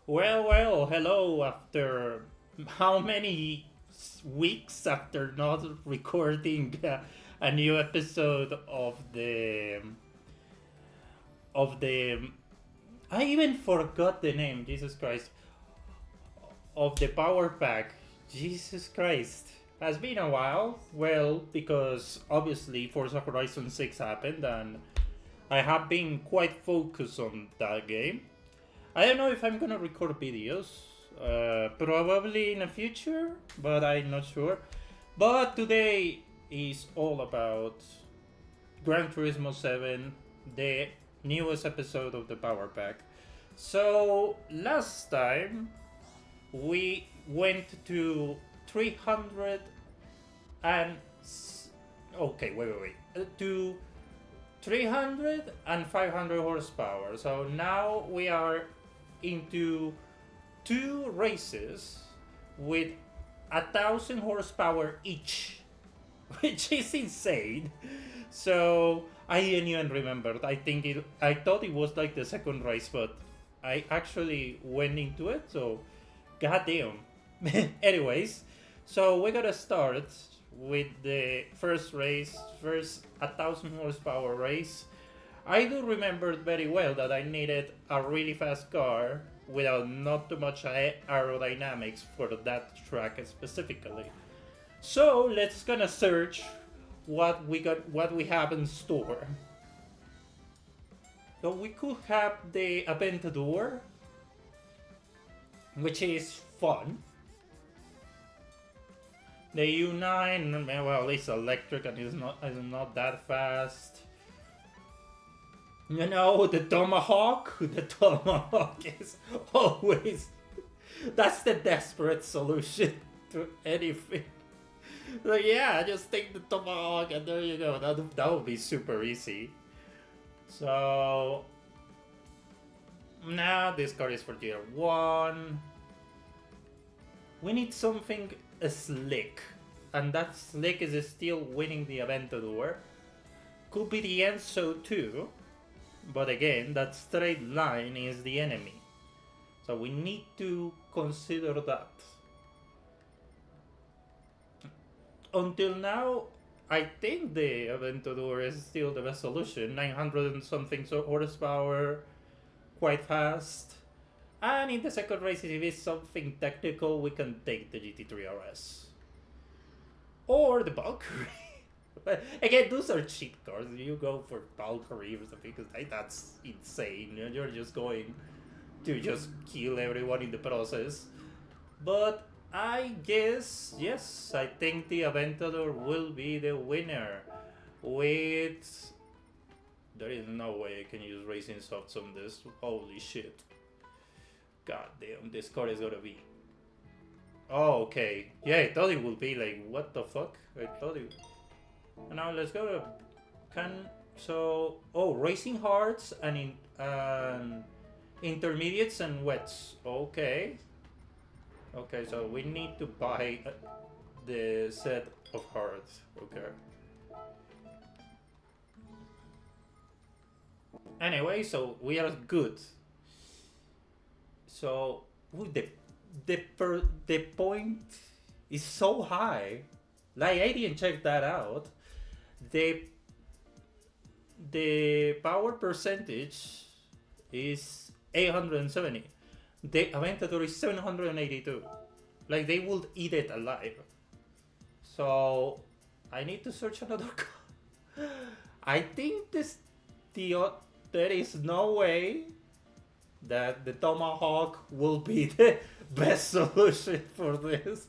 Well, hello. After how many weeks after not recording a new episode of the I even forgot the name. Jesus Christ, of the power pack. Jesus Christ, has been a while. Well, because obviously Forza Horizon 6 happened, and I have been quite focused on that game. I don't know if I'm gonna record videos. Probably in the future, but I'm not sure. But today is all about Gran Turismo 7, the newest episode of the Power Pack. So last time we went to 300 and to 300 and 500 horsepower. So now we are into two races with 1,000 horsepower each, which is insane. So I didn't even remember. I thought it was like the second race, but I actually went into it. So goddamn. Anyways, so we're gonna start with the first 1,000 horsepower race. I do remember very well that I needed a really fast car without not too much aerodynamics for that track specifically. So let's gonna search what we have in store. So we could have the Aventador, which is fun. The U9, well, it's electric and it's not that fast. You know, the Tomahawk? The Tomahawk is always. That's the desperate solution to anything. So, yeah, just take the Tomahawk and there you go. That would be super easy. So. Now, this card is for tier 1. We need something slick. And that slick is still winning the Aventador. Could be the Enzo too. But again, that straight line is the enemy. So we need to consider that. Until now, I think the Aventador is still the best solution. 900 and something horsepower, quite fast. And in the second race, if it's something technical, we can take the GT3 RS. Or the Valkyrie. But again, those are cheap cars. You go for Valkyrie or something because that's insane. You're just going to just kill everyone in the process. But I guess, yes, I think the Aventador will be the winner. With. There is no way I can use racing softs on this. Holy shit. God damn, this car is gonna be. Oh, okay. Yeah, I thought it would be like, what the fuck? I thought it. Now let's go to racing hards and intermediates and wets. Okay. Okay, so we need to buy the set of hards. Okay. Anyway, so we are good. So the point is so high. Like I didn't check that out. The power percentage is 870. The Aventador is 782. Like they would eat it alive. So I need to search another car. I think there is no way that the Tomahawk will be the best solution for this.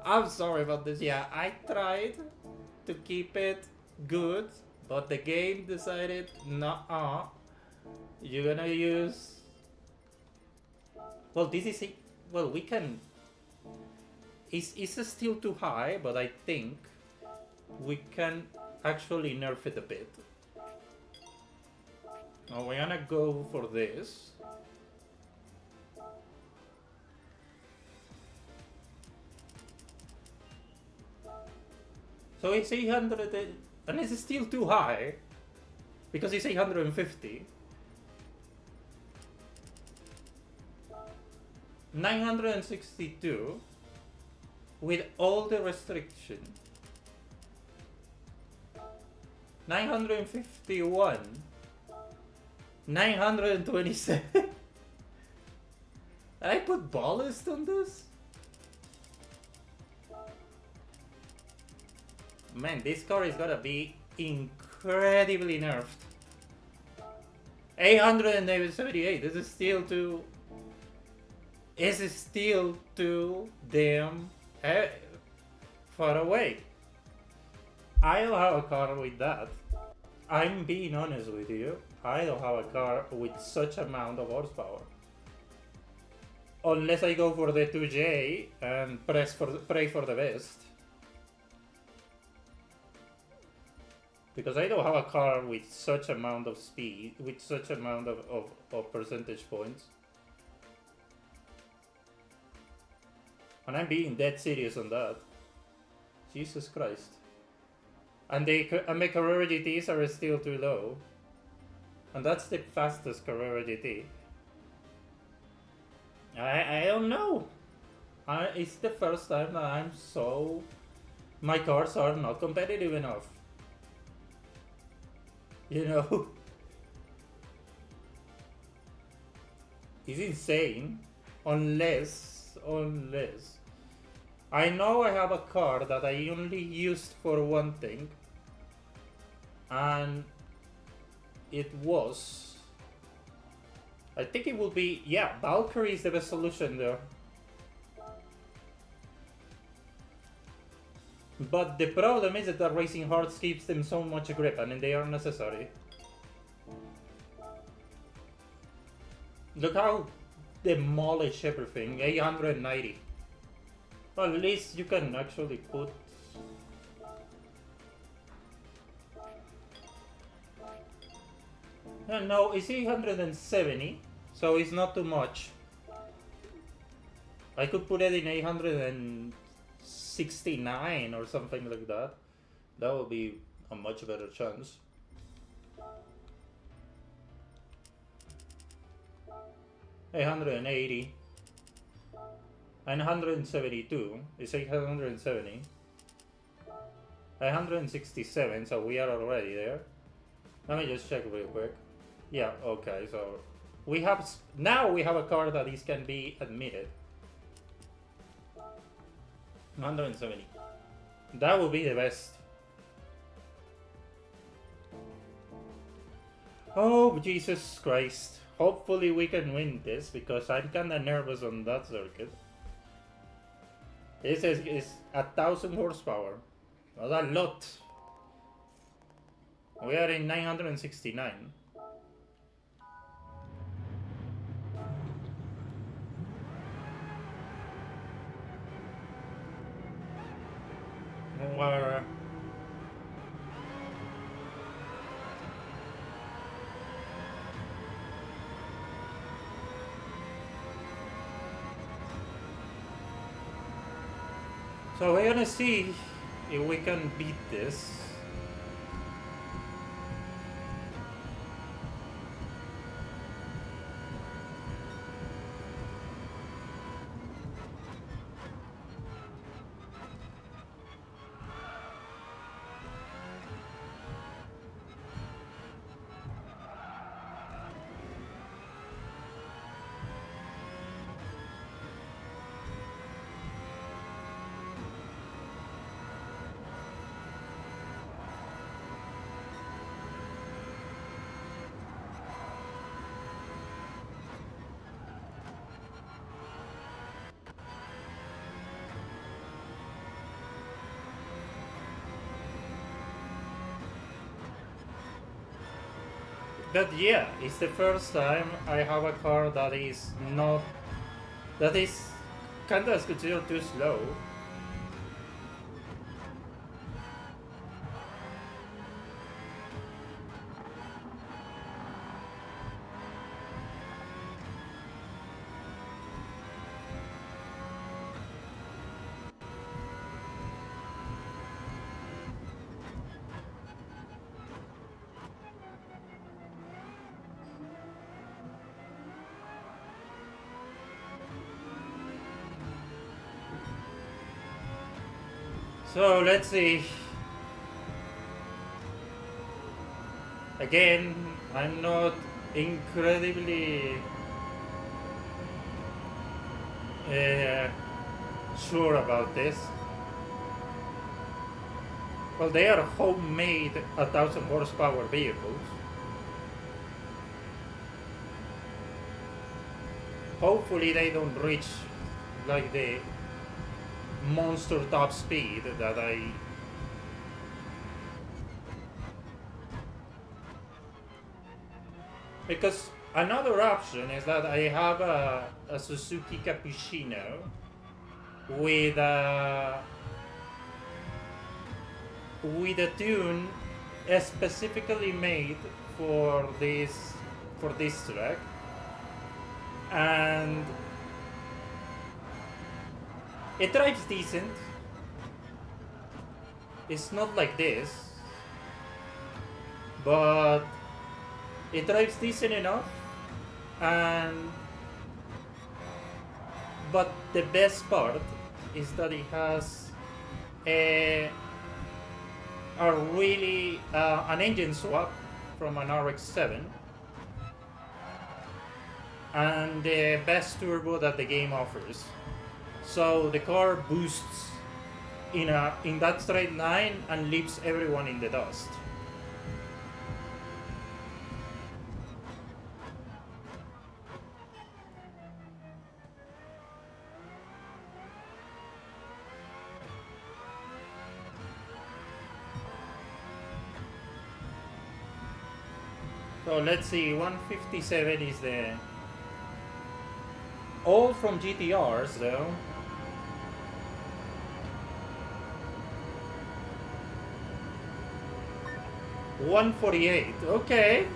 I'm sorry about this. Yeah, I tried to keep it good, but the game decided, nah, you're gonna use. Well, this is. Well, we can. It's still too high, but I think we can actually nerf it a bit. Now we're gonna go for this. So it's 800, and it's still too high, because it's 850. 962 with all the restriction. 951. 927. I put ballast on this? Man, this car is gonna be incredibly nerfed. 878. This is still too. This is still too damn far away. I don't have a car with that. I'm being honest with you. I don't have a car with such amount of horsepower. Unless I go for the 2J and pray for the best. Because I don't have a car with such amount of speed, with such amount of percentage points. And I'm being dead serious on that. Jesus Christ. And my Carrera GTs are still too low. And that's the fastest Carrera GT. I don't know. It's the first time that I'm so... My cars are not competitive enough. You know? It's insane. Unless... I know I have a car that I only used for one thing. And... It was... I think it will be... Yeah, Valkyrie is the best solution there. But the problem is that Racing Hearts keeps them so much grip, and they are necessary. Look how demolish everything. 890. Well, at least you can actually put... No, it's 870, so it's not too much. I could put it in 869 or something like that. That would be a much better chance. $880 and 172 is 870. 167, so we are already there. Let me just check real quick. Yeah, okay, so we have now we have a car that can be admitted. 170. That would be the best. Oh, Jesus Christ. Hopefully we can win this, because I'm kinda nervous on that circuit. This is 1,000 horsepower. That's a lot. We are in 969. Whatever. So we're gonna see if we can beat this. But yeah, it's the first time I have a car that is not... That is kinda considered too slow. So let's see. Again, I'm not incredibly uh, sure about this. Well, they are homemade 1,000 horsepower vehicles. Hopefully they don't reach like the monster top speed that I... Because another option is that I have a Suzuki Cappuccino with with a tune specifically made for this track, and it drives decent. It's not like this, but it drives decent enough. And but the best part is that it has a really an engine swap from an RX-7 and the best turbo that the game offers. So the car boosts in that straight line and leaves everyone in the dust. So let's see, 157 is the... all from GTRs though. $148, okay.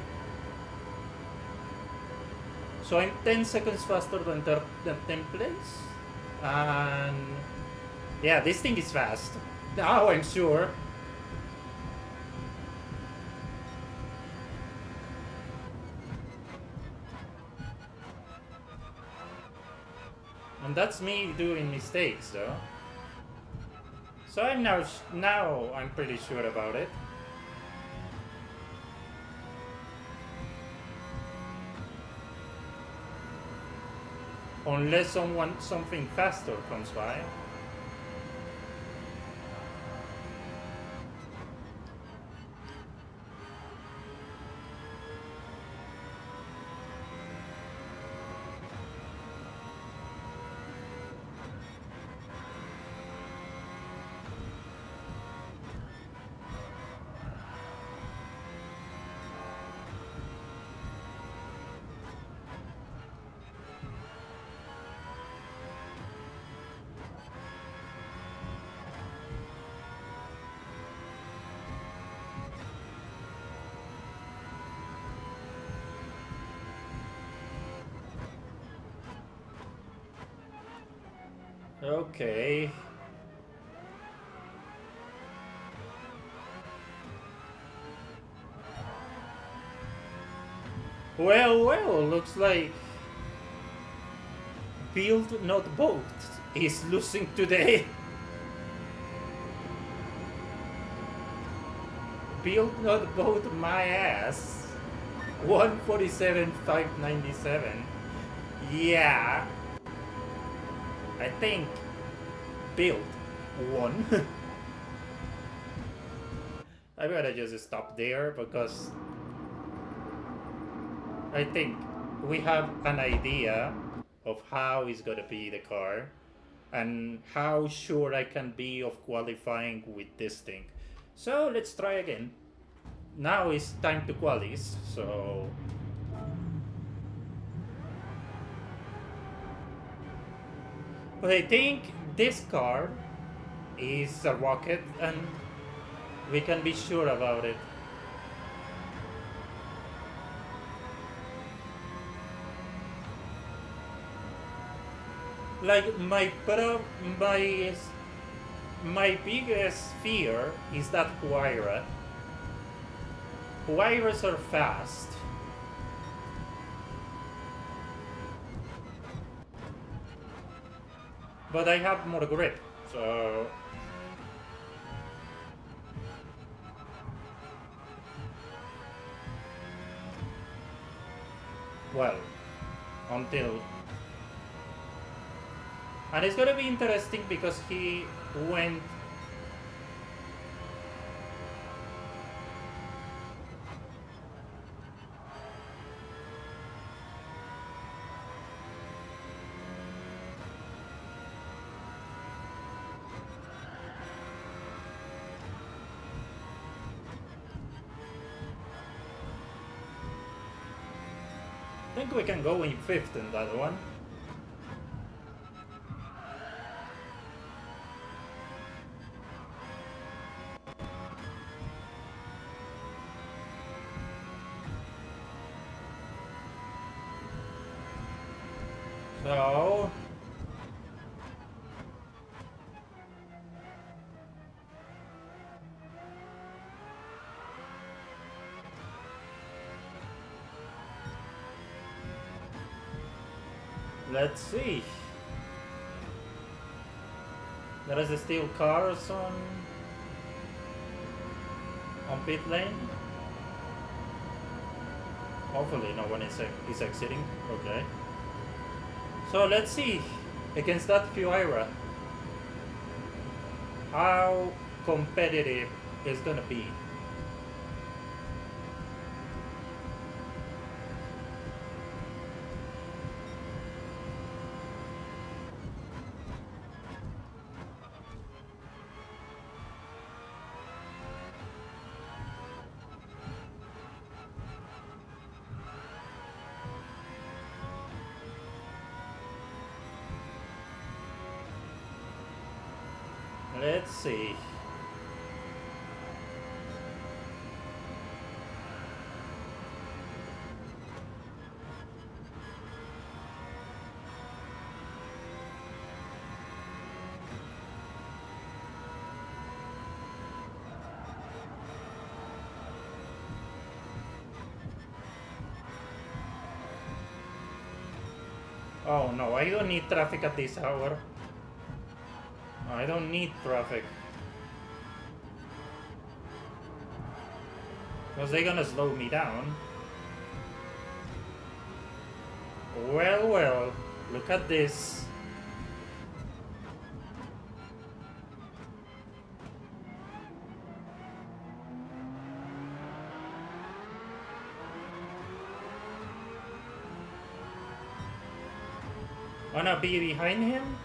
So I'm 10 seconds faster than 10th place. And yeah, this thing is fast. Now I'm sure. And that's me doing mistakes though. So I'm now I'm pretty sure about it. Unless something faster comes by. Okay. Well, looks like Build Not Boat is losing today. Build Not Boat my ass. 147,597. Yeah. I think Build won. I better just stop there because I think we have an idea of how is gonna be the car and how sure I can be of qualifying with this thing. So let's try again. Now it's time to qualis, so... But I think this car is a rocket and we can be sure about it. Like my biggest fear is that Huayras are fast. But I have more grip, so... Well, until... And it's gonna be interesting because he went... I think we can go in 5th in that one. So... let's see. There is still cars on pit lane. Hopefully no one is exiting. Okay. So let's see, against that Fuira, how competitive it's gonna be. Let's see. Oh no, I don't need traffic at this hour. I don't need traffic. Because they're gonna slow me down. Well, well, look at this. Wanna be behind him?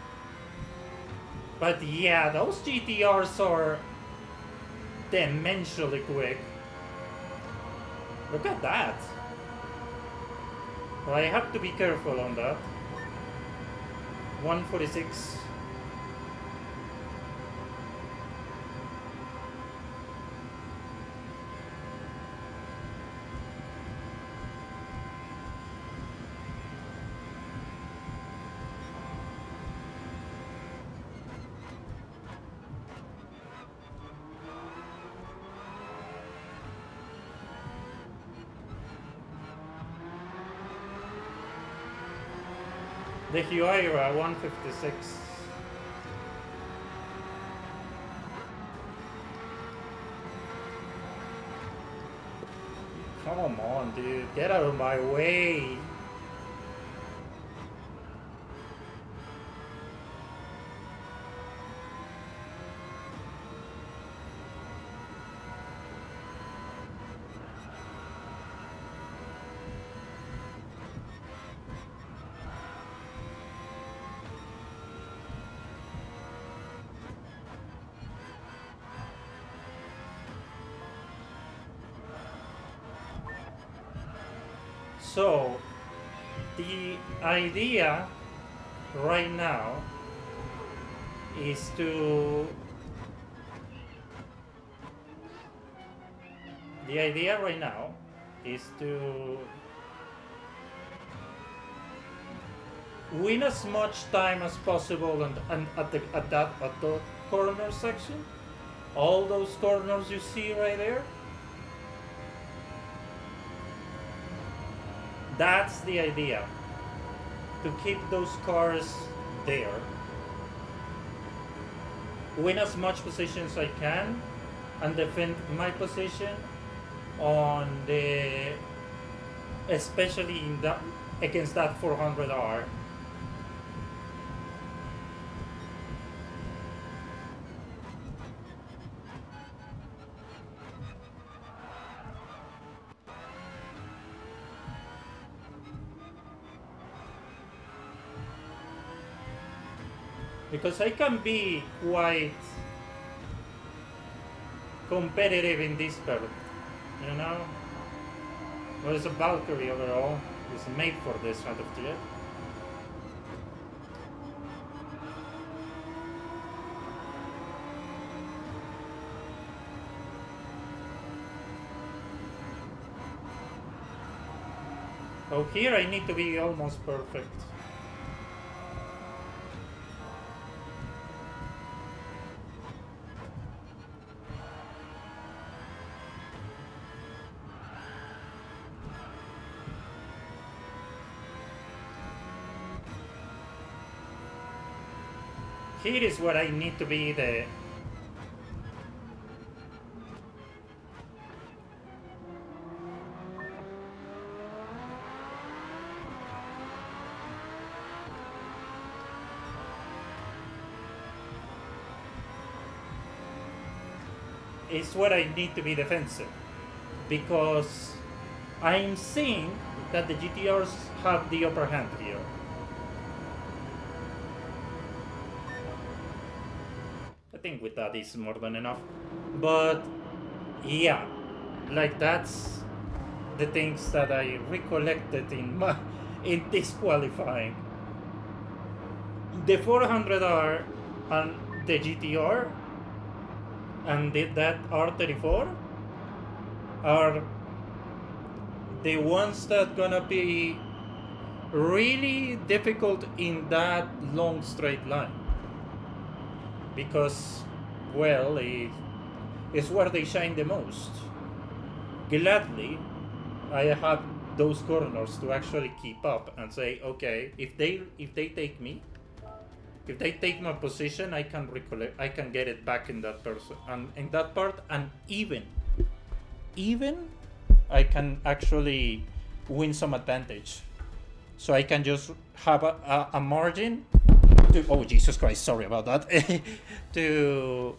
But yeah, those GTRs are dimensionally quick. Look at that. Well, I have to be careful on that. 146. The Huayra 156. Come on, dude, get out of my way. So, the idea right now is to... The idea right now is to win as much time as possible and at the corner section. All those corners you see right there. That's the idea. To keep those cars there. Win as much position as I can and defend my position on the... especially in against that 400R. Because I can be quite competitive in this card, you know? Well, it's a Valkyrie overall. It's made for this kind of jet. Oh, here I need to be almost perfect. Here is where I need to be the... It's where I need to be defensive. Because I'm seeing that the GTRs have the upper hand here. I think with that is more than enough. But yeah, like that's the things that I recollected in this qualifying. The 400R and the GTR and that R34 are the ones that gonna be really difficult in that long straight line. Because, well, it's where they shine the most. Gladly, I have those corners to actually keep up and say, okay, if they take me, if they take my position, I can recollect, I can get it back in that person and in that part, and even I can actually win some advantage. So I can just have a margin to, oh Jesus Christ, sorry about that, to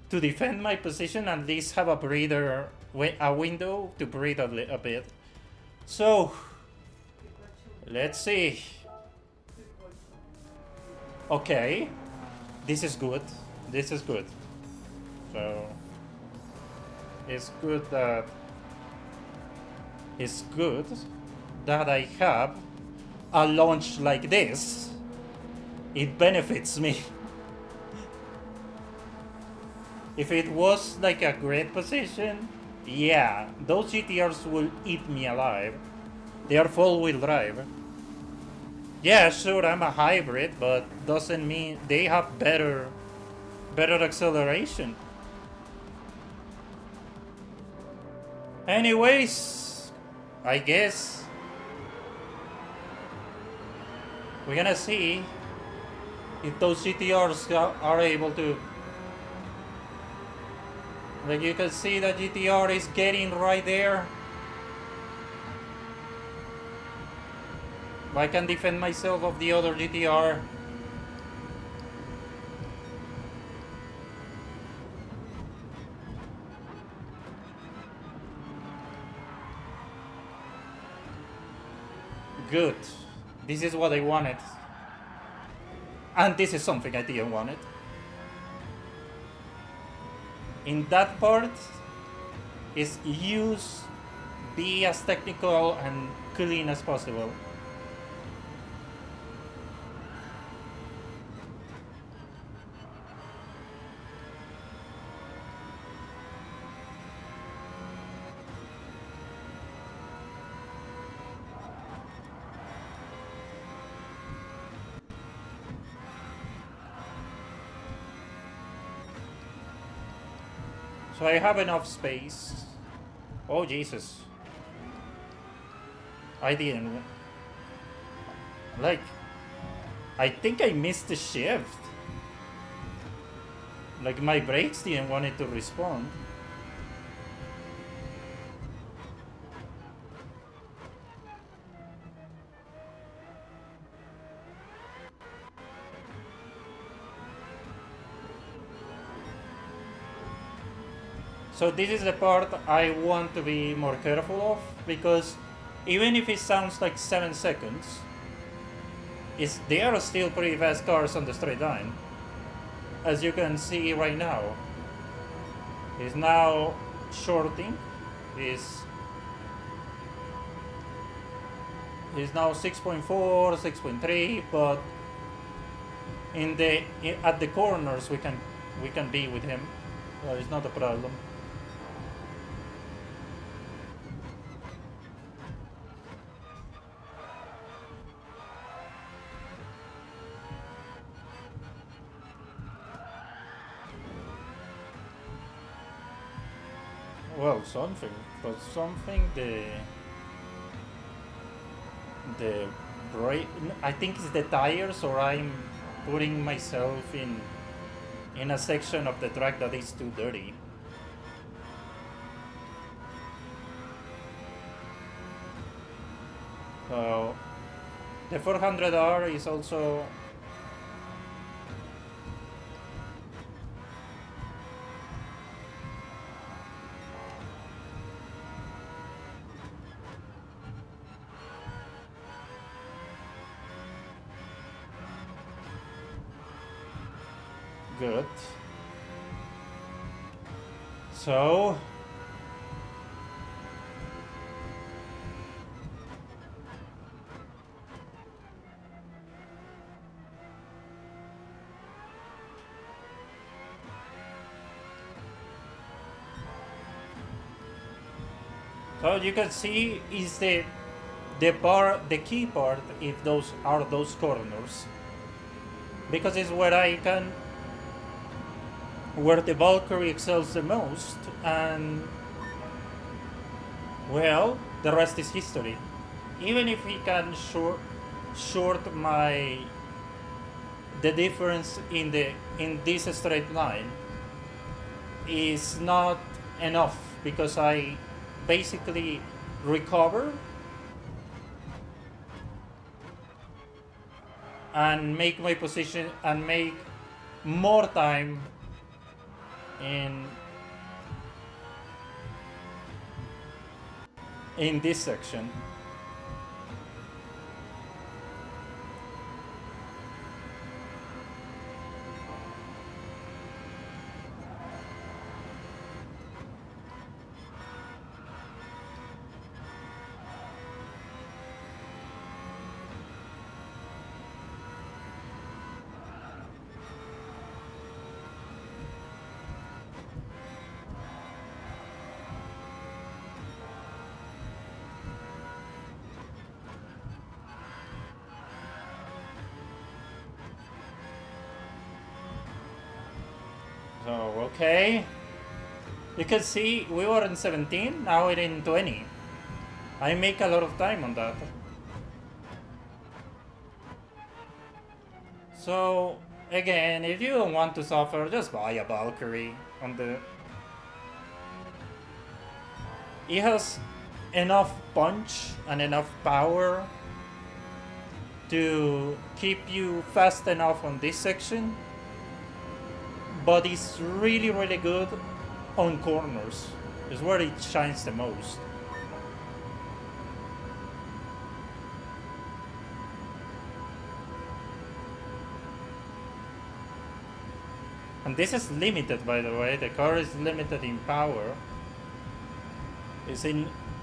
defend my position and at least have a breather, a window to breathe a bit. So let's see. Okay, this is good. This is good. So it's good that I have a launch like this. It benefits me. If it was like a great position, yeah, those GTRs will eat me alive. They are full-wheel drive. Yeah, sure, I'm a hybrid, but doesn't mean they have better acceleration. Anyways, I guess we're gonna see if those GTRs are able to. Like you can see, the GTR is getting right there. I can defend myself of the other GTR. Good. This is what I wanted. And this is something I didn't want it. In that part, is be as technical and clean as possible. So I have enough space. Oh Jesus. I didn't. Like, I think I missed the shift. Like my brakes didn't want it to respond. So this is the part I want to be more careful of, because even if it sounds like 7 seconds, they are still pretty fast cars on the straight line. As you can see right now, he's now shorting. He's now 6.4, 6.3, but at the corners we can be with him. It's not a problem. Well, something, but something the brake. I think it's the tires, or I'm putting myself in a section of the track that is too dirty. So the 400R is also good. So you can see is the key part if those are those corners, because it's where the Valkyrie excels the most, and well, the rest is history. Even if he can short the difference in this straight line is not enough, because I basically recover and make my position and make more time in this section. So, okay. You can see we were in 17, now we're in 20. I make a lot of time on that. So, again, if you don't want to suffer, just buy a Valkyrie on the... It has enough punch and enough power to keep you fast enough on this section, but it's really, really good on corners. Is where it shines the most. And this is limited, by the way. The car is limited in power.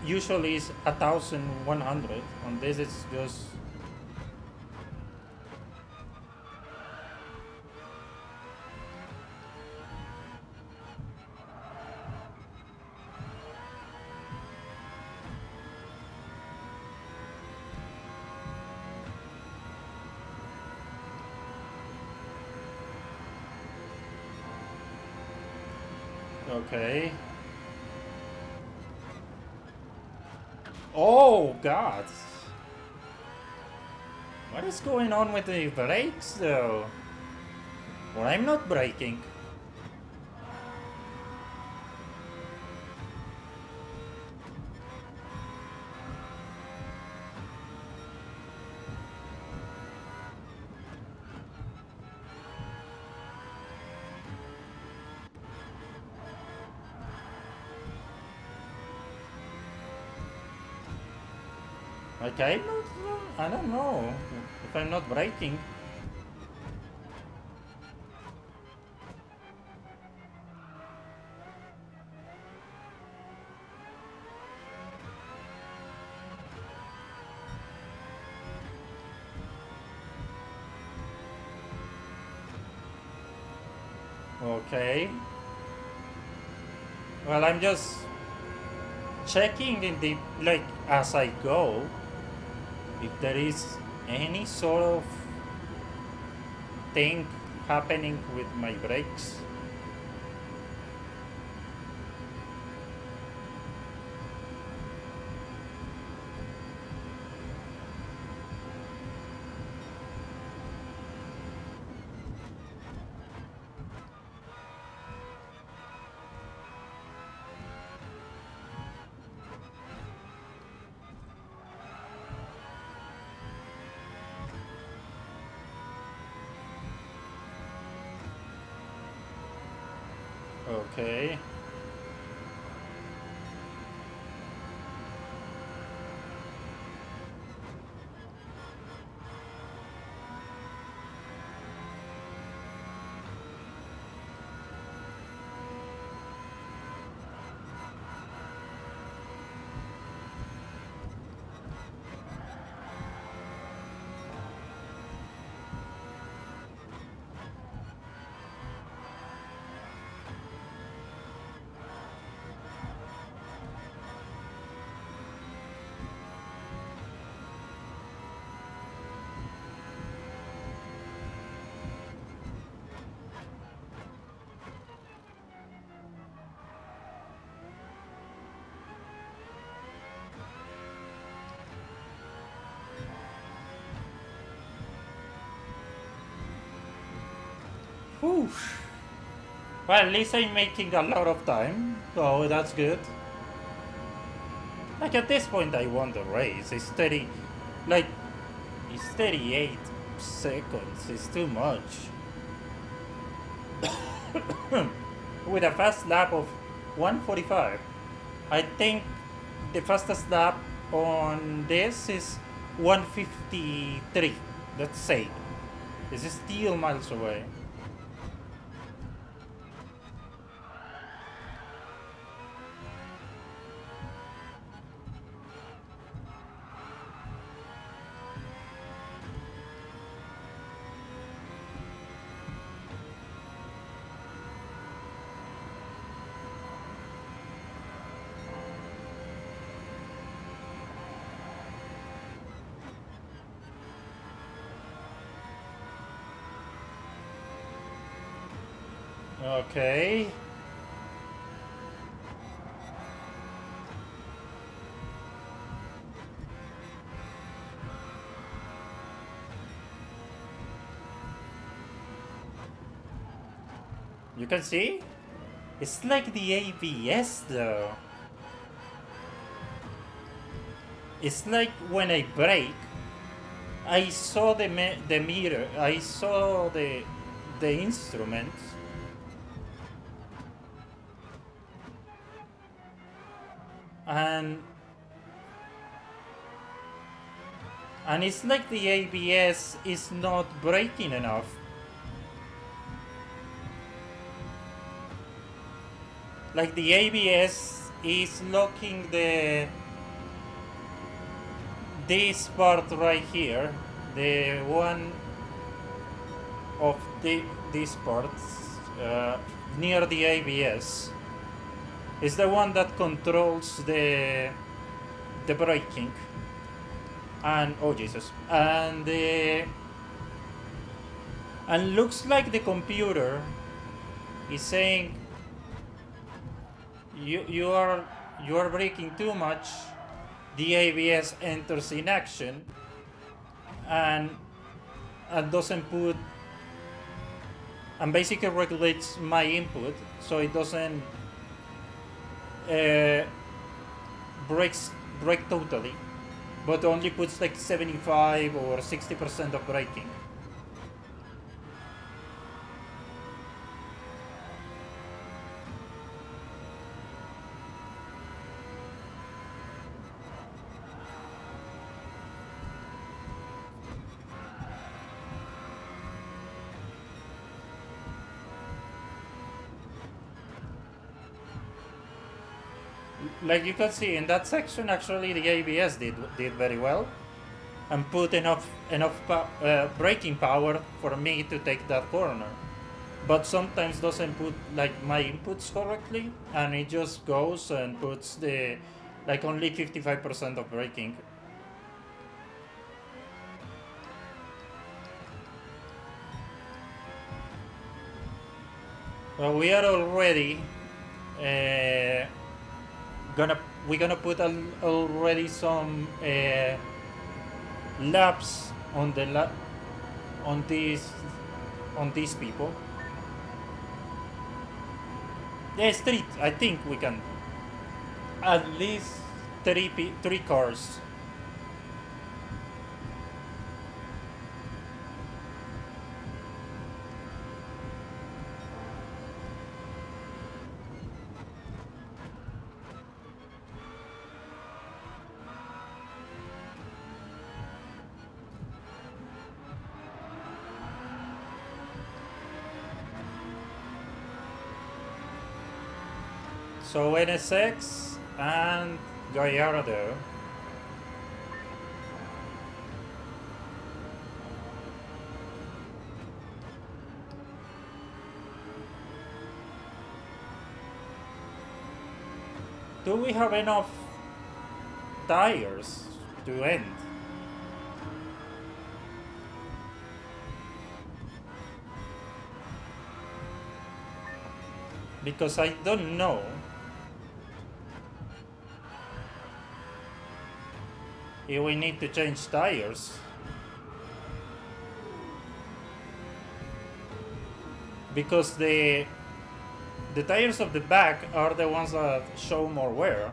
Usually it's 1,100. On this it's just... Okay. Oh, God. What is going on with the brakes, though? Well, I'm not braking. Okay, I don't know if I'm not braking. Okay. Well, I'm just checking in the like as I go if there is any sort of thing happening with my brakes. Okay. Whew. Well, at least I'm making a lot of time, so that's good. Like at this point, I won the race. It's 30, like it's 38 seconds. It's too much. With a fast lap of 1:45, I think the fastest lap on this is 1:53. Let's say this is still miles away. Okay. You can see? It's like the ABS though. It's like when I brake, I saw the meter, I saw the instruments, and it's like the ABS is not braking enough. Like the ABS is locking this part right here, the one of this part uh, near the ABS is the one that controls the braking. And oh Jesus, and looks like the computer is saying you are braking too much. The ABS enters in action and doesn't put and basically regulates my input so it doesn't uh, brake totally, but only puts like 75 or 60% of braking. like you can see in that section, actually the ABS did very well and put enough braking power for me to take that corner. But sometimes doesn't put like my inputs correctly, and it just goes and puts the like only 55% of braking. Well, we are already gonna we're gonna put already some laps on on these people. Yes, three. I think we can at least three cars. So NSX and Gallardo. Do we have enough tires to end? Because I don't know. If we need to change tires. Because the tires of the back are the ones that show more wear.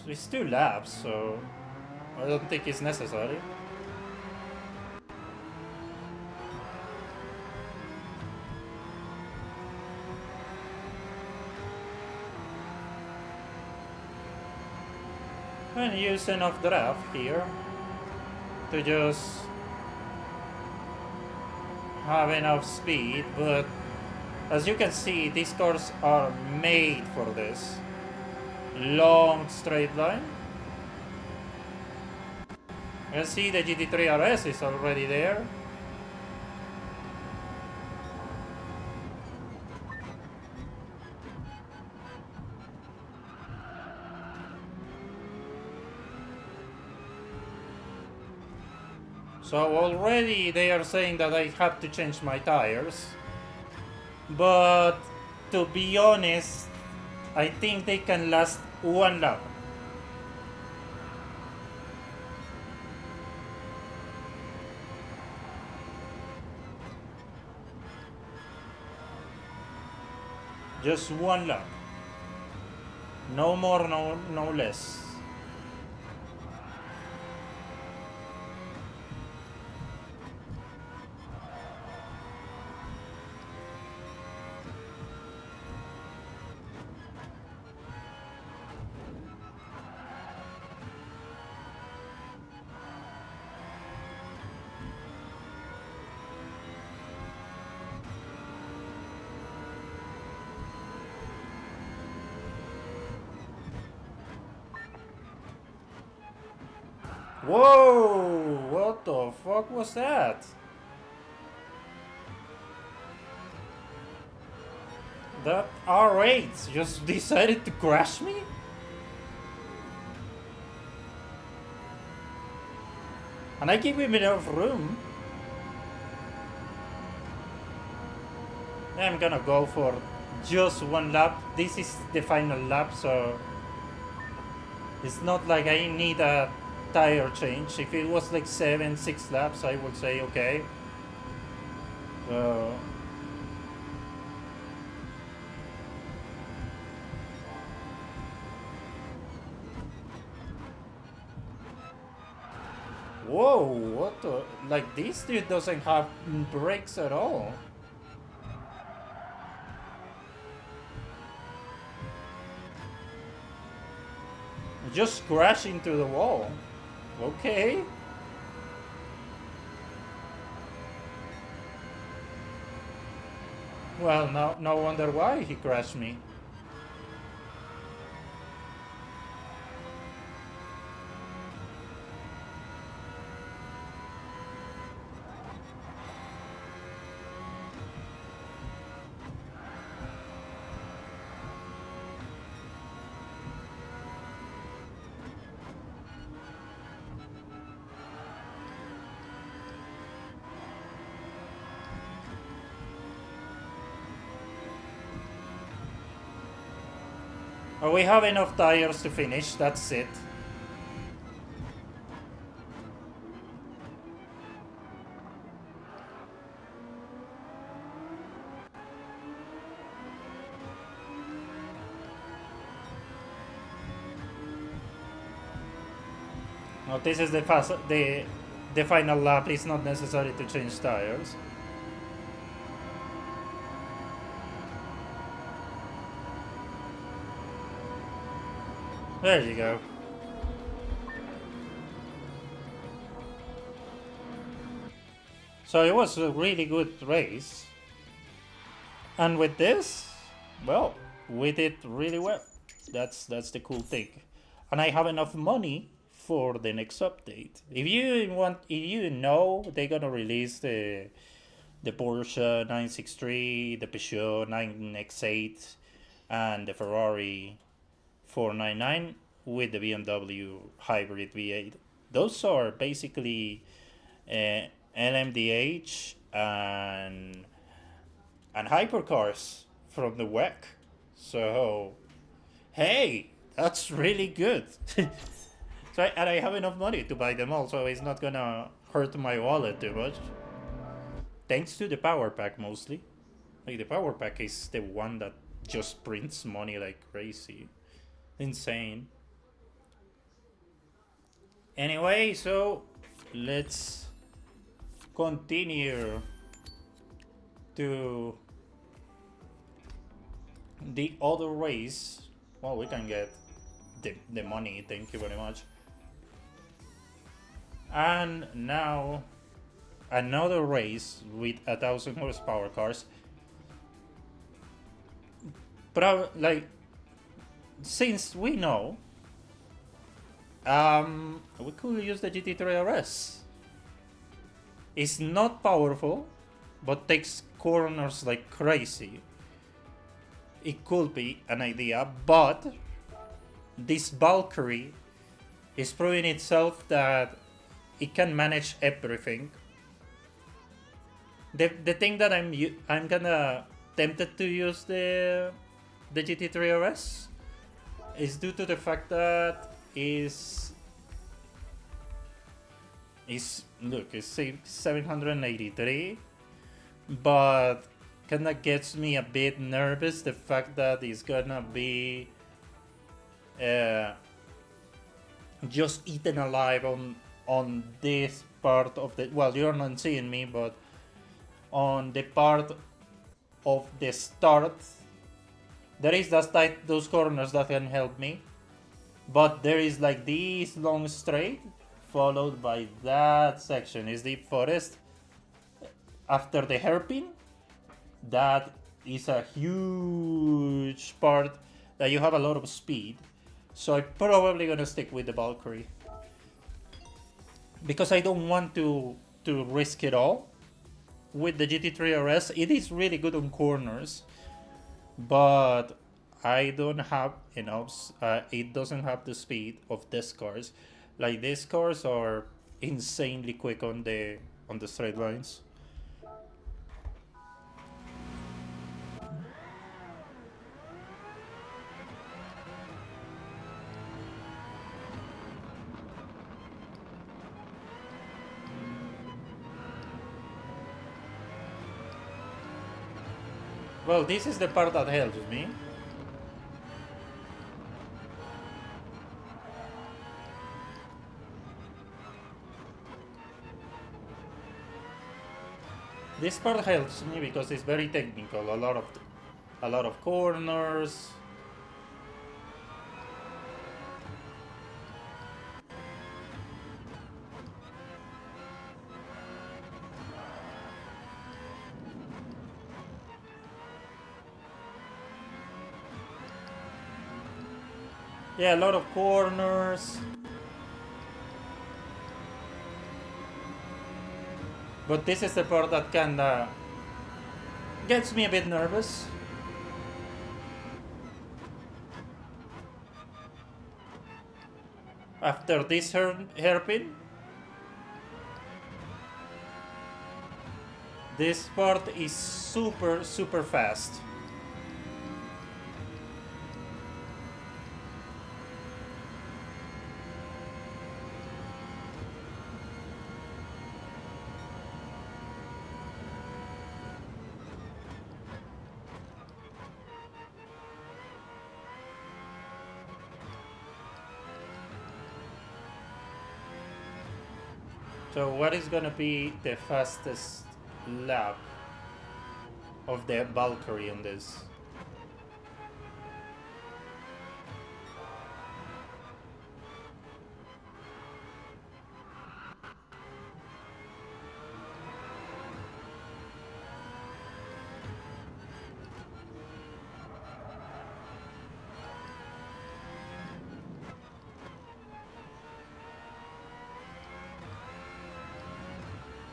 It's 2 laps, so I don't think it's necessary. And use enough draft here to just have enough speed, but as you can see, these cars are made for this long straight line. You can see the GT3 RS is already there. So already they are saying that I have to change my tires. But to be honest, I think they can last 1 lap. Just 1 lap. No more, no less. Whoa! What the fuck was that? That R8 just decided to crash me? And I give him enough room. I'm gonna go for just 1 lap. This is the final lap, so it's not like I need a tire change. If it was like 6 laps, I would say okay. So whoa, what the? Like, this dude doesn't have brakes at all. Just crash into the wall. Okay. Well, no wonder why he crashed me. Oh, we have enough tires to finish, that's it. No, this is the final lap. It's not necessary to change tires. There you go. So it was a really good race. And with this, well, we did really well. That's the cool thing. And I have enough money for the next update. If you know they're gonna release the Porsche 963, the Peugeot 9X8, and the Ferrari 499 with the BMW hybrid V8. Those are basically LMDH and hypercars from the WEC. So, hey, that's really good. And I have enough money to buy them all, so it's not gonna hurt my wallet too much. Thanks to the power pack mostly. Like the power pack is the one that just prints money like crazy. Insane. Anyway, so let's continue to the other race. Well, we can get the money, thank you very much. And now another race with 1,000 horsepower cars. Like, since we know, we could use the GT3 RS. It's not powerful, but takes corners like crazy. It could be an idea, but this Valkyrie is proving itself that it can manage everything. The thing that I'm gonna tempted to use the GT3 RS is due to the fact that is look, it's 783, but kinda gets me a bit nervous the fact that it's gonna be just eaten alive on this part of the, well, you're not seeing me, but on the part of the start there is those corners that can help me, but there is like this long straight followed by that section is deep forest after the hairpin. That is a huge part that you have a lot of speed, so I'm probably gonna stick with the Valkyrie because I don't want to risk it all with the GT3 RS. It is really good on corners, but I don't have enough. It doesn't have the speed of these cars. Like, these cars are insanely quick on the straight lines. Well, this is the part that helps me. This part helps me because it's very technical. A lot of corners. Yeah, a lot of corners. But this is the part that kinda gets me a bit nervous. After this hairpin, this part is super, super fast. So what is gonna be the fastest lap of the Valkyrie on this?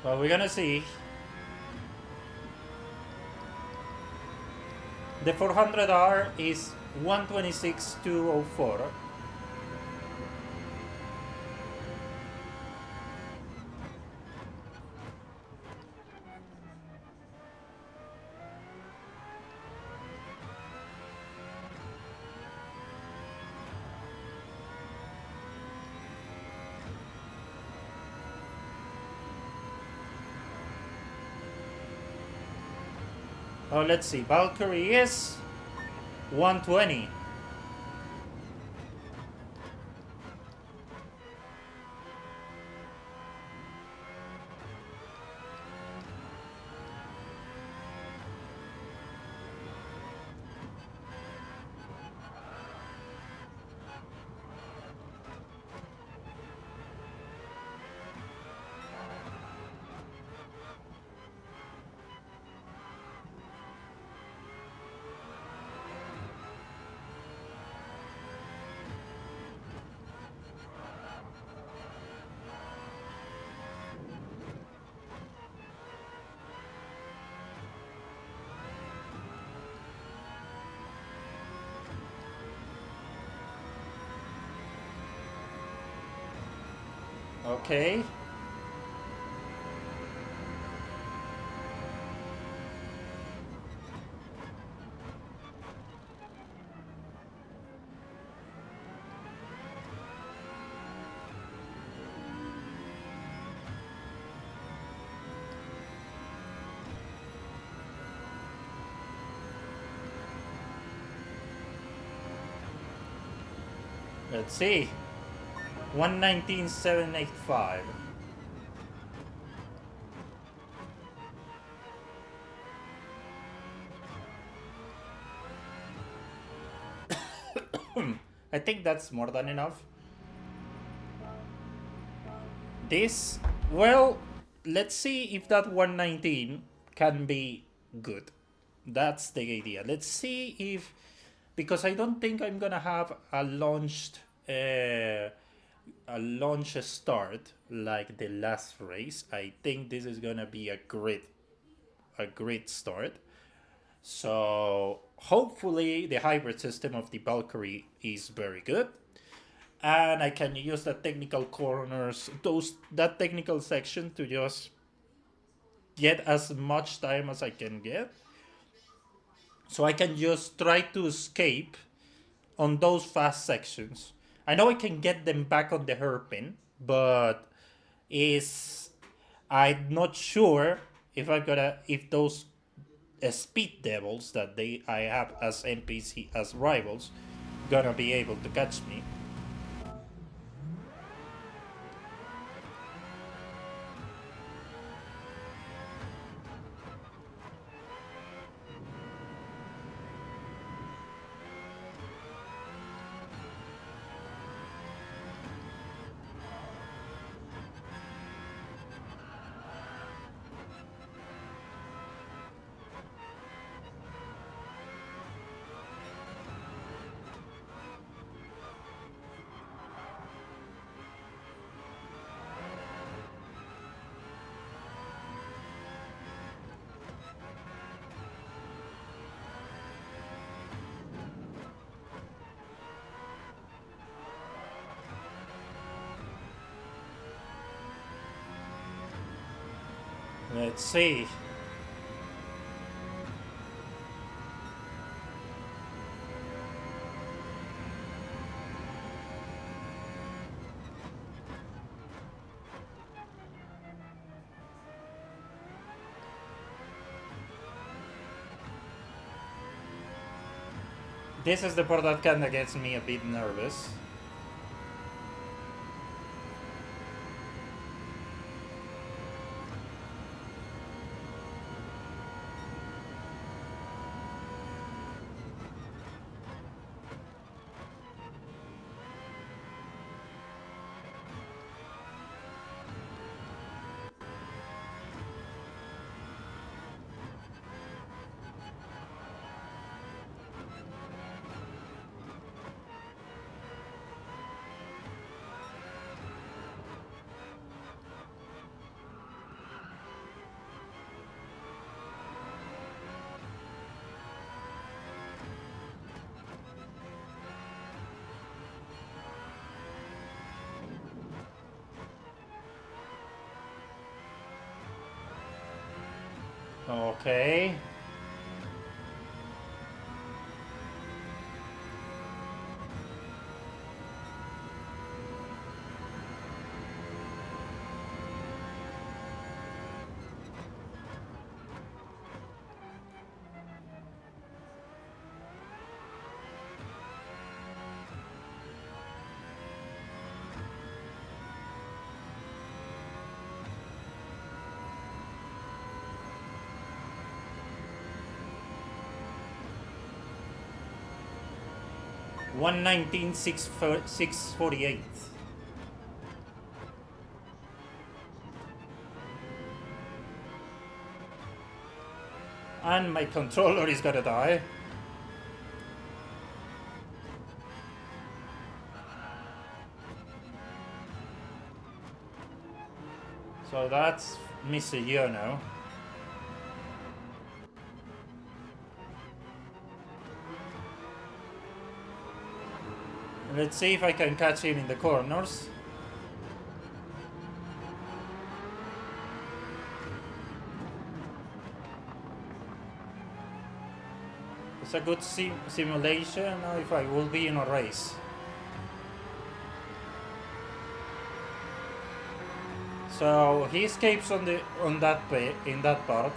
Well, we're gonna see. The 400R is 126,204. Oh, let's see. Valkyrie is 120. Okay. Let's see. 119,785. I think that's more than enough. This, well, let's see if that 119 can be good. That's the idea. Let's see if, because I don't think I'm gonna have a launch start like the last race. I think this is gonna be a great start. So hopefully the hybrid system of the Valkyrie is very good, and I can use the technical corners, that technical section to just get as much time as I can get, so I can just try to escape on those fast sections. I know I can get them back on the hairpin, but is I'm not sure if those speed devils that I have as NPC as rivals gonna be able to catch me. Let's see. This is the part that kinda gets me a bit nervous. Okay. One 648. And my controller is gonna die. So that's Mr. Yono. Let's see if I can catch him in the corners. It's a good simulation if I will be in a race. So he escapes in that part.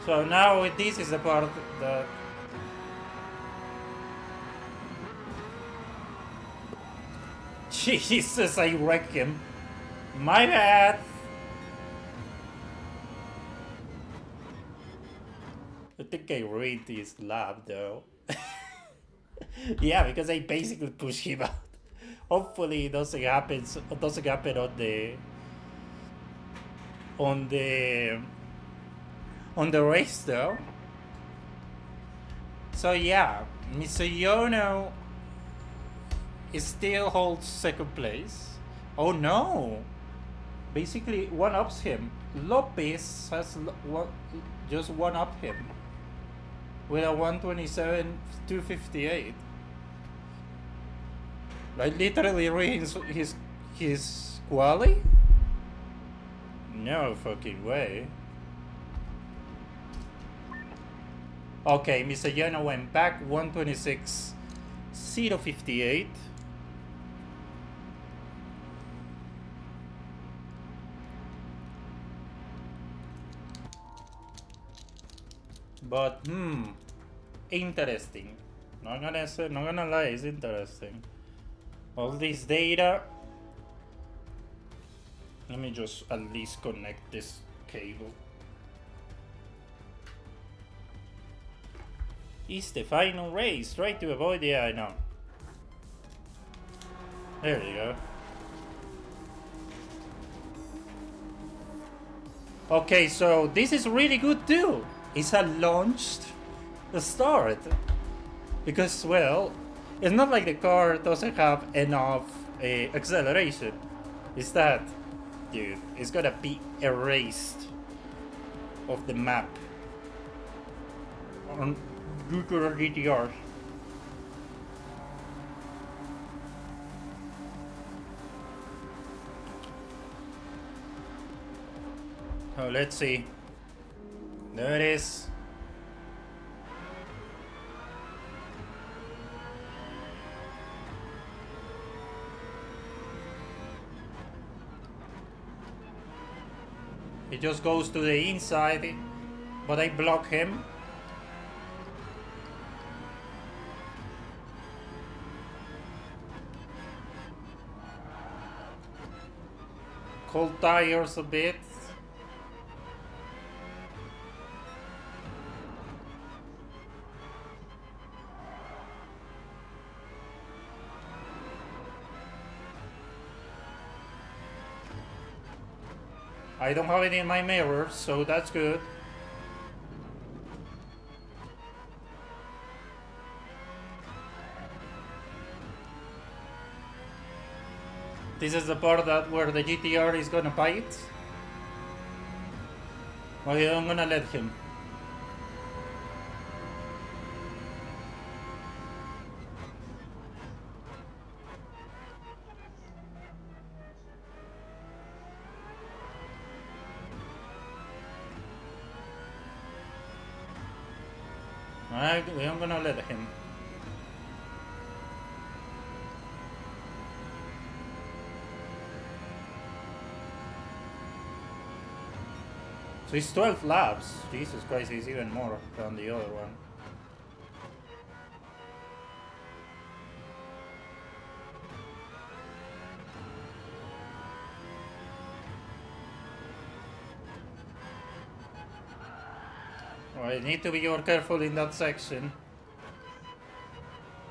So now this is the part that Jesus, I wrecked him. My bad. I think I ruined his lab though. Yeah, because I basically pushed him out. Hopefully it doesn't happen on the race though. So yeah, Mr. Yono still holds second place. Oh no! Basically one-ups him. Lopez has just one-up him with a 127.258. Like literally ruins his quali? No fucking way. Okay, Mr. Yono went back 126.058. But interesting. Not gonna lie, it's interesting. All this data. Let me just at least connect this cable. It's the final race. Try to avoid. Yeah, I know. There you go. Okay, so this is really good too. It's a launched start. Because, well, it's not like the car doesn't have enough acceleration. It's that, dude, it's gonna be erased of the map on future GTRs. Oh, let's see. There it is. It just goes to the inside, but I block him. Cold tires a bit. I don't have it in my mirror, so that's good. This is the part that where the GTR is gonna bite. Okay, I'm gonna let him. I'm gonna let him. So it's 12 laps. Jesus Christ, it's even more than the other one. Oh, I need to be more careful in that section.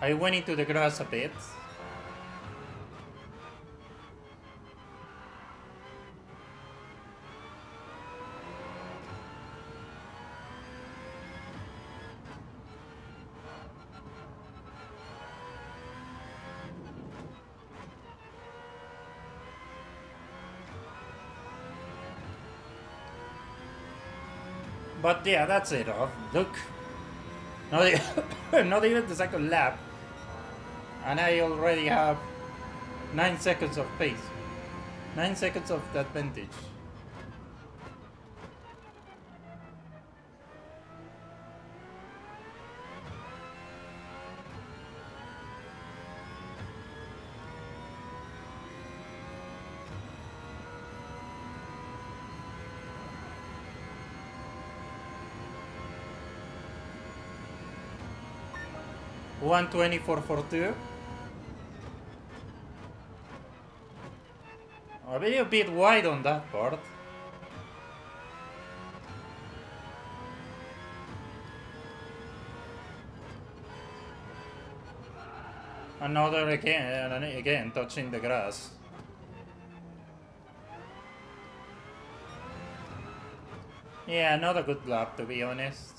I went into the grass a bit. But yeah, that's it. Oh, look. Not even the second lap. And I already have 9 seconds of pace. 9 seconds of advantage. $124.42. I'll be a bit wide on that part. Another again touching the grass. Yeah, not a good lap to be honest.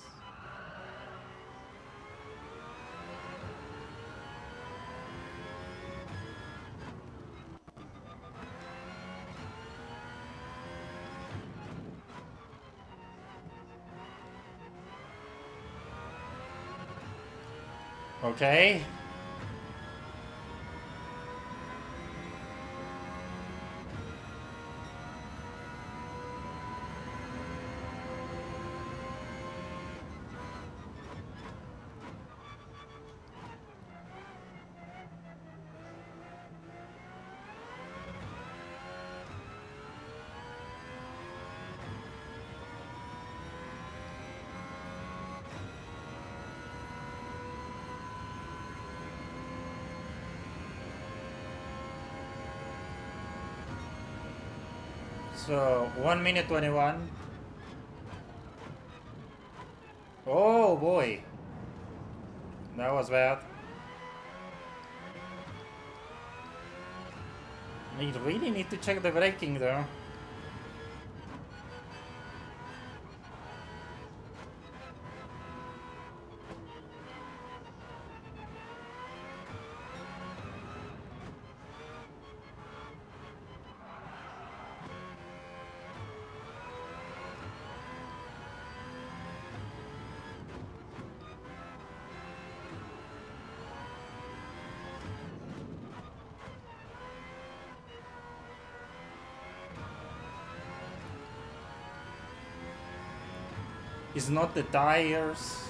Okay. So 1 minute 21. Oh boy, that was bad. I really need to check the braking though. It's not the tires.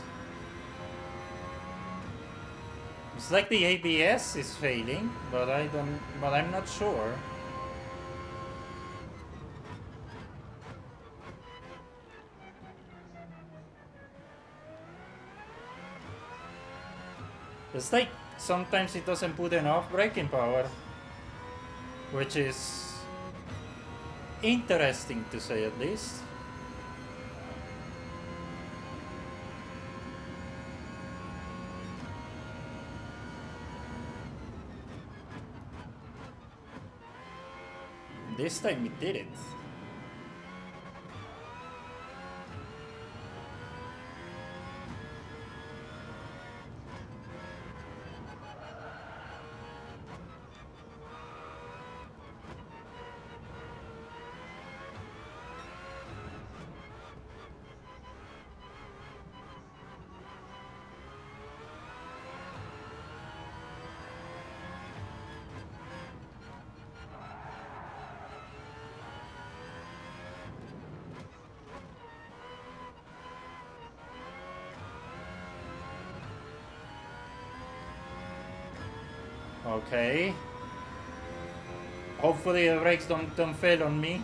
It's like the ABS is failing, but I'm not sure. It's like sometimes it doesn't put enough braking power, which is interesting to say at least. This time it did it. Okay. Hopefully the brakes don't fail on me.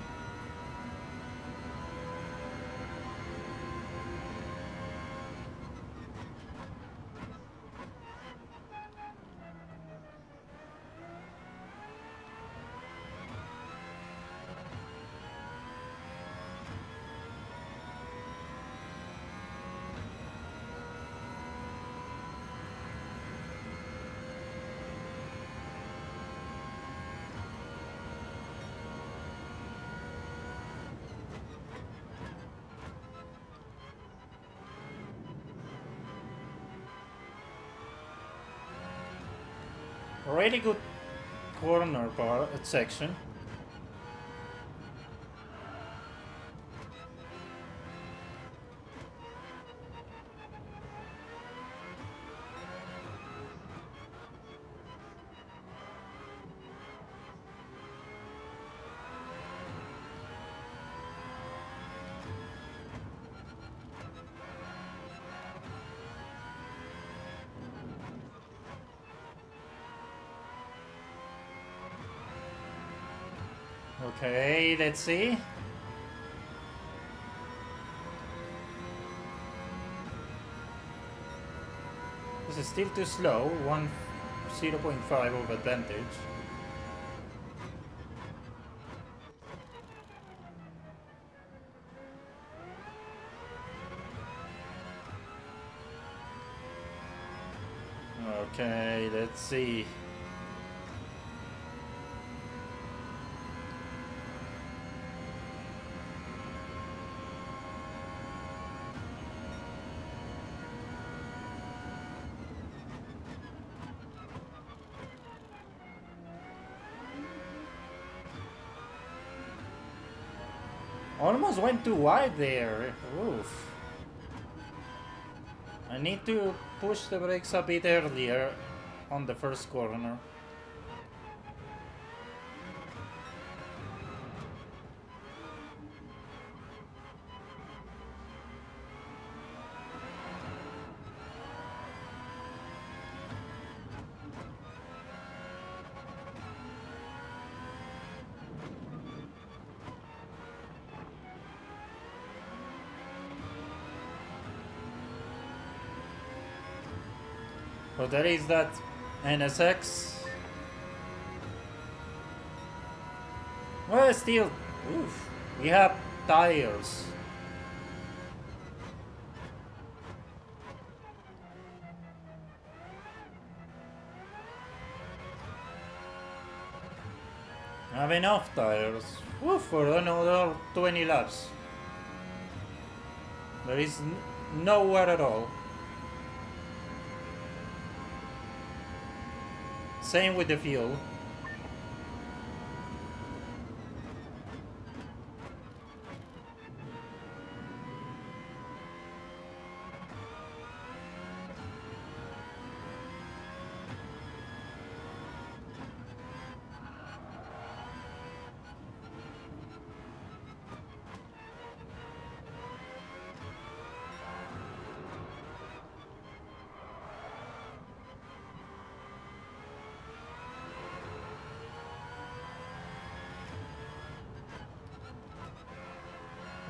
Really good corner part section. Okay, let's see. This is still too slow. 0.5 of advantage. Okay, let's see. Almost went too wide there. Oof. I need to push the brakes a bit earlier on the first corner. But there is that NSX. Well, still, oof. We have tires. Have enough tires. Oof, for another 20 laps. There is nowhere at all. Same with the fuel.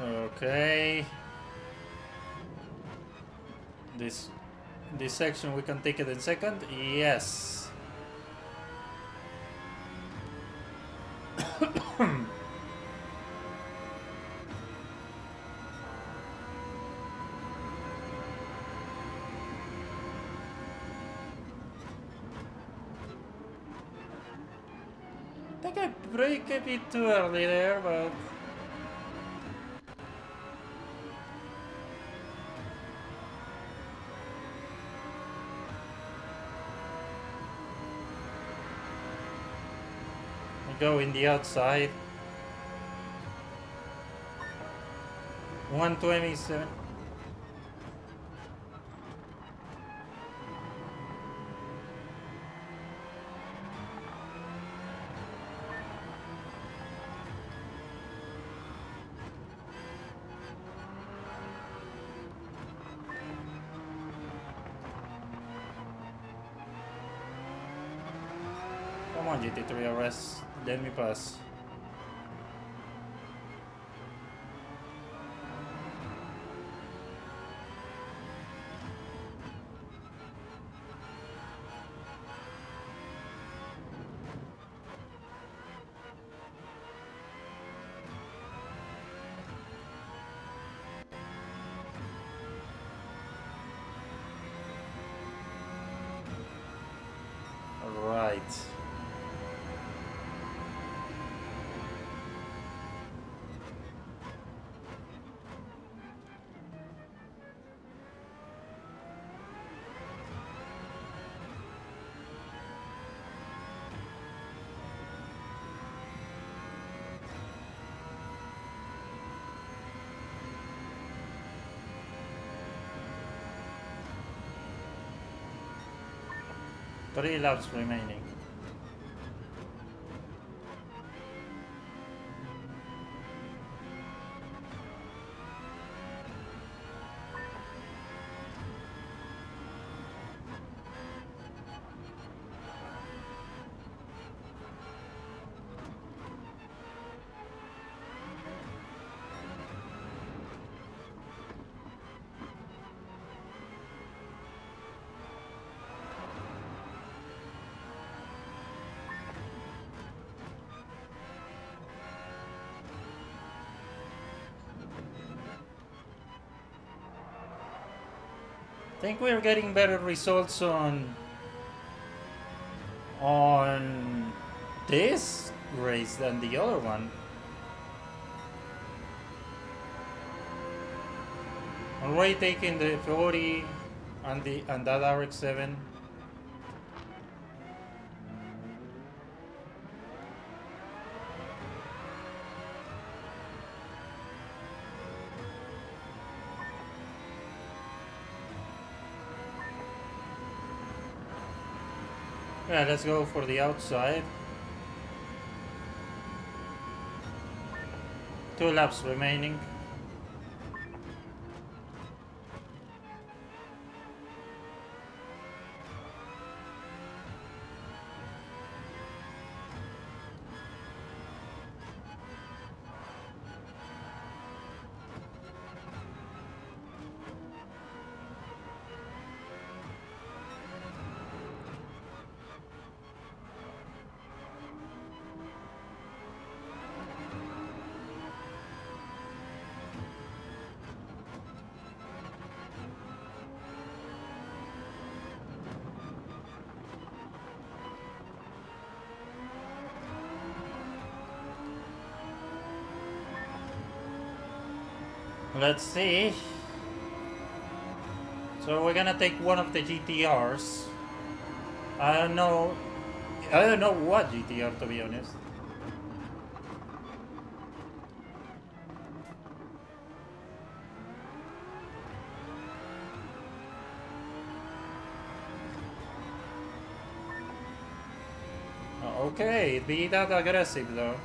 Okay. This section we can take it in second. Yes. I think I brake a bit too early there, but I go in the outside. 127. Come on, GT3 RS. Let me pass. Right. Three laps remaining. I think we're getting better results on this race than the other one. Already taking the 40 and that RX-7. Yeah, let's go for the outside. 2 laps remaining. Let's see. So we're gonna take one of the GTRs. I don't know what GTR, to be honest. Okay, be that aggressive though.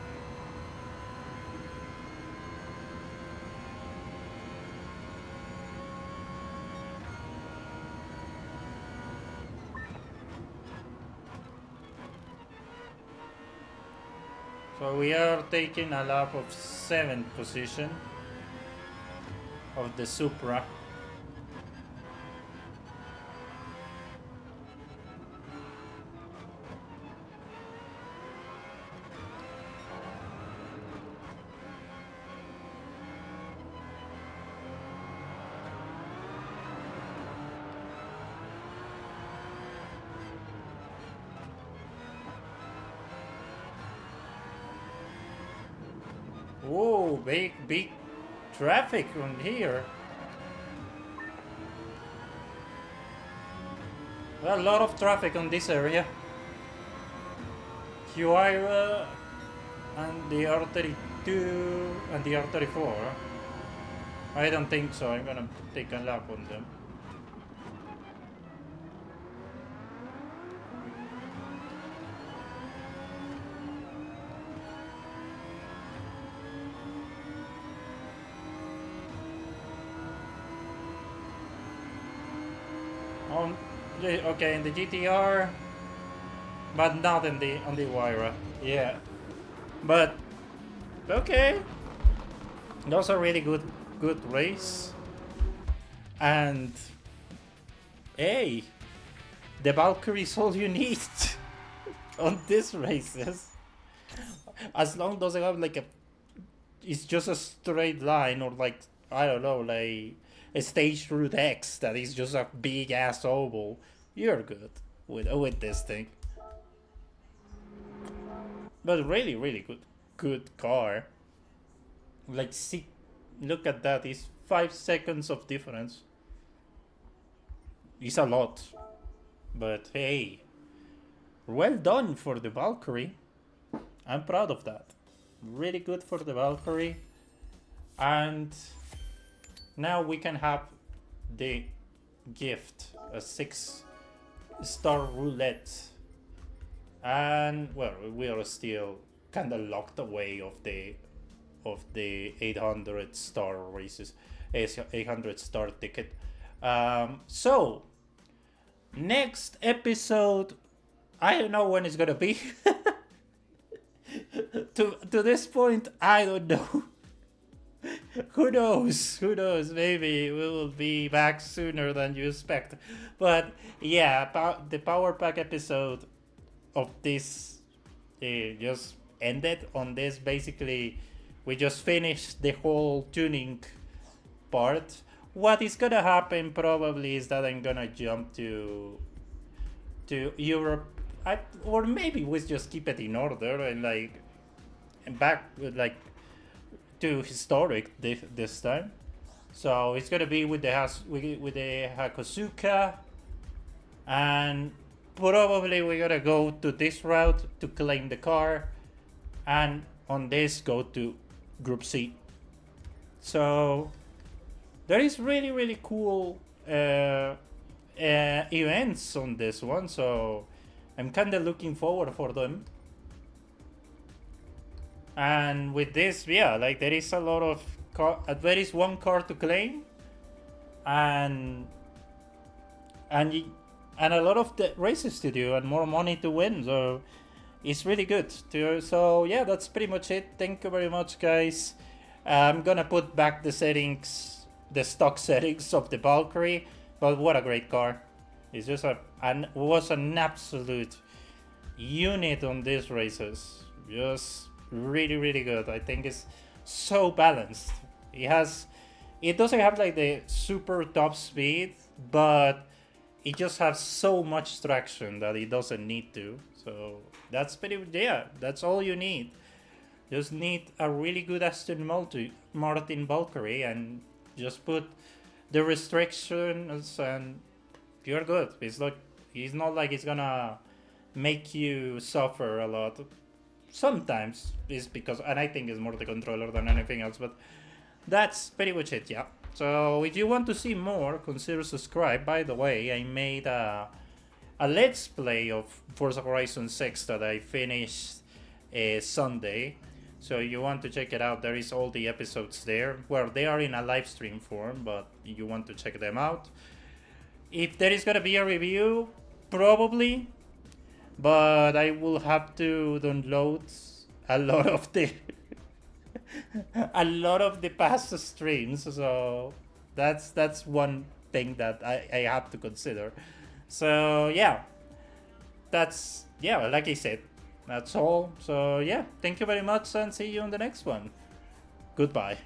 So we are taking a lap of 7th position. of the Supra. Whoa, big traffic on here. Well, a lot of traffic on this area. Huayra and the R32 and the R34. I don't think so. I'm gonna take a lap on them. Okay, in the GTR, but not in the on the Huayra. Yeah, but okay, that was a really good race, and hey, the Valkyrie is all you need on these races. As long as it doesn't have like it's just a straight line or like I don't know, like a stage route X that is just a big ass oval. You're good with this thing. But really good car. Like see, look at that. It's 5 seconds of difference. It's a lot, but hey, well done for the Valkyrie. I'm proud of that. Really good for the Valkyrie. And now we can have the gift, a 6-star roulette. And well, we are still kind of locked away of the 800 star races, 800 star ticket. So next episode, I don't know when it's gonna be. to this point, I don't know. Who knows? Who knows? Maybe we will be back sooner than you expect. But yeah, the Power Pack episode of this just ended on this. Basically, we just finished the whole tuning part. What is gonna happen probably is that I'm gonna jump to Europe, or maybe we just keep it in order and like back with like to historic this time. So it's gonna be with the Hakosuka, and probably we're gonna go to this route to claim the car, and on this go to Group C. So there is really cool events on this one. So I'm kind of looking forward for them. And with this, yeah, like there is a lot of there is one car to claim, and and and a lot of the races to do and more money to win. So it's really good. So yeah, that's pretty much it. Thank you very much, guys. I'm gonna put back the settings, the stock settings of the Valkyrie. But what a great car! It's just was an absolute unit on these races. Just really good. I think it's so balanced. It doesn't have like the super top speed, but it just has so much traction that it doesn't need to. So that's that's all you need. Just need a really good Aston Martin Valkyrie and just put the restrictions and you're good. It's not like it's gonna make you suffer a lot. Sometimes it's because, and I think it's more the controller than anything else, but that's pretty much it, yeah. So if you want to see more, consider subscribe. By the way, I made a let's play of Forza Horizon 6 that I finished Sunday. So you want to check it out, there is all the episodes there. Well, they are in a live stream form, but you want to check them out. If there is gonna be a review, probably, but I will have to download a lot of the a lot of the past streams. So That's one thing that I have to consider. So yeah, that's yeah, like I said, that's all. So yeah, thank you very much and see you on the next one. Goodbye.